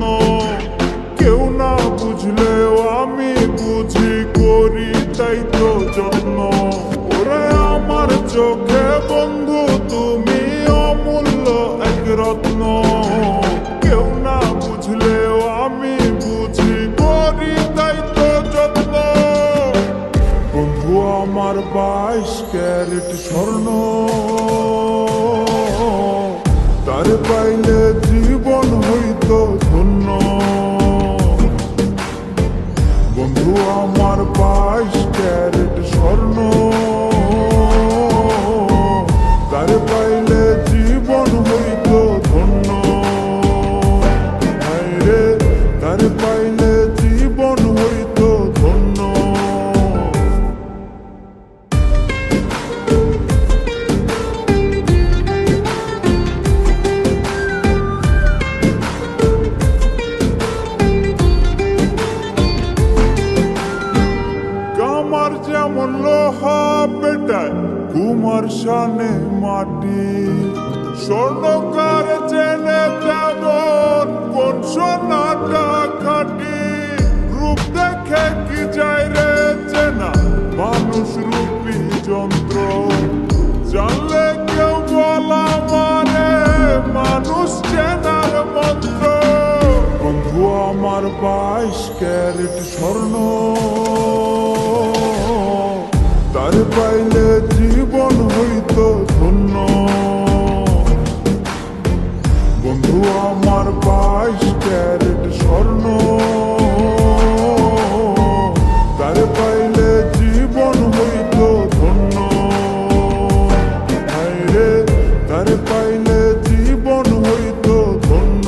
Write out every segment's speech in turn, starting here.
যত্ন। কেউ না বুঝলেও আমি বুঝি, করি তাই তো যত্ন। ওরে আমার চোখে বন্ধু তুমি অমূল্য এক রত্ন। কেউ না বুঝলেও আমি বুঝি, করি তাই তো যত্ন। বন্ধু আমার 22 ক্যারেট স্বর্ণ, তার পাইলে জীবন হইতো ধন্য। বন্ধু আমার 22 ক্যারেট স্বর্ণ, তার পাইলে জীবন হইতো ধন্য। হায়রে তার পাইলে জীবন হইতো ধন্য। আমার যেমন লোহা পেটায় কুমার শানে মাটি, স্বর্ণকার চেনে তেমন কোন সোনাটা খাটি। রূপ দেখে কি যায় রে চেনা, মানুষ রূপী যন্ত্র। জানলে কেউ বলা মানে মানুষ চেনার মন্ত্র। বন্ধু আমার 22 ক্যারেট স্বর্ণ, তার পাইলে জীবন হইতো ধন্য। বন্ধু আমার 22 ক্যারেট স্বর্ণ, তার পাইলে জীবন হইতো ধন্য। হায়রে তার পাইলে জীবন হইতো ধন্য।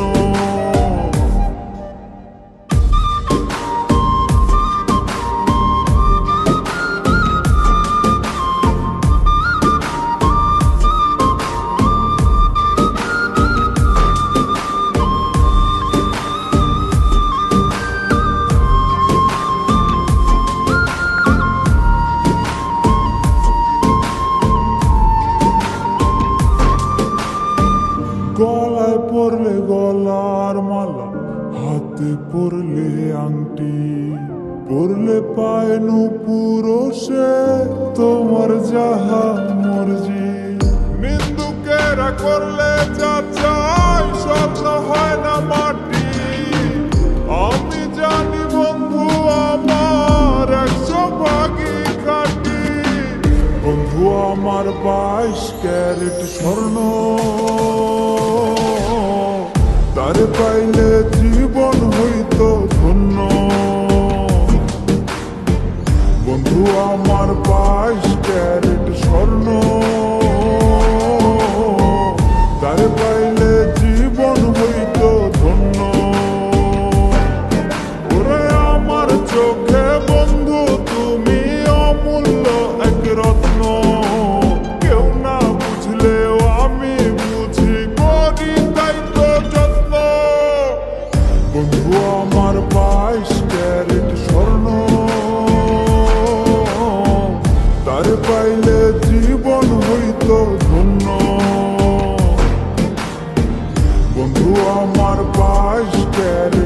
গলায় পরলে গলার মালা, হাতে পরলে আংটি, পরলে পায় নূপুর, সে তোমার যাহা মর্জি। নিন্দুকেরা করলে যা চাই, স্বর্ণ হয় না মাটি। আমি জানি বন্ধু আমার 100 ভাগই খাটি। বন্ধু আমার 22 ক্যারেট স্বর্ণ, তার পাইলে জীবন হইতো ধন্য। বন্ধু আমার 22 ক্যারেট স্বর্ণ, তার পাইলে জীবন হইতো ধন্য। ওরে আমার চোখে বন্ধু তুমি অমূল্য এক রত্ন। কেউ না বুঝলেও আমি বুঝি, করি তাই তো যত্ন। বন্ধু আমার 22 ক্যারেট স্বর্ণ, তার পাইলে জীবন হইতো ধন্য। বন্ধু আমার 22 ক্যারেট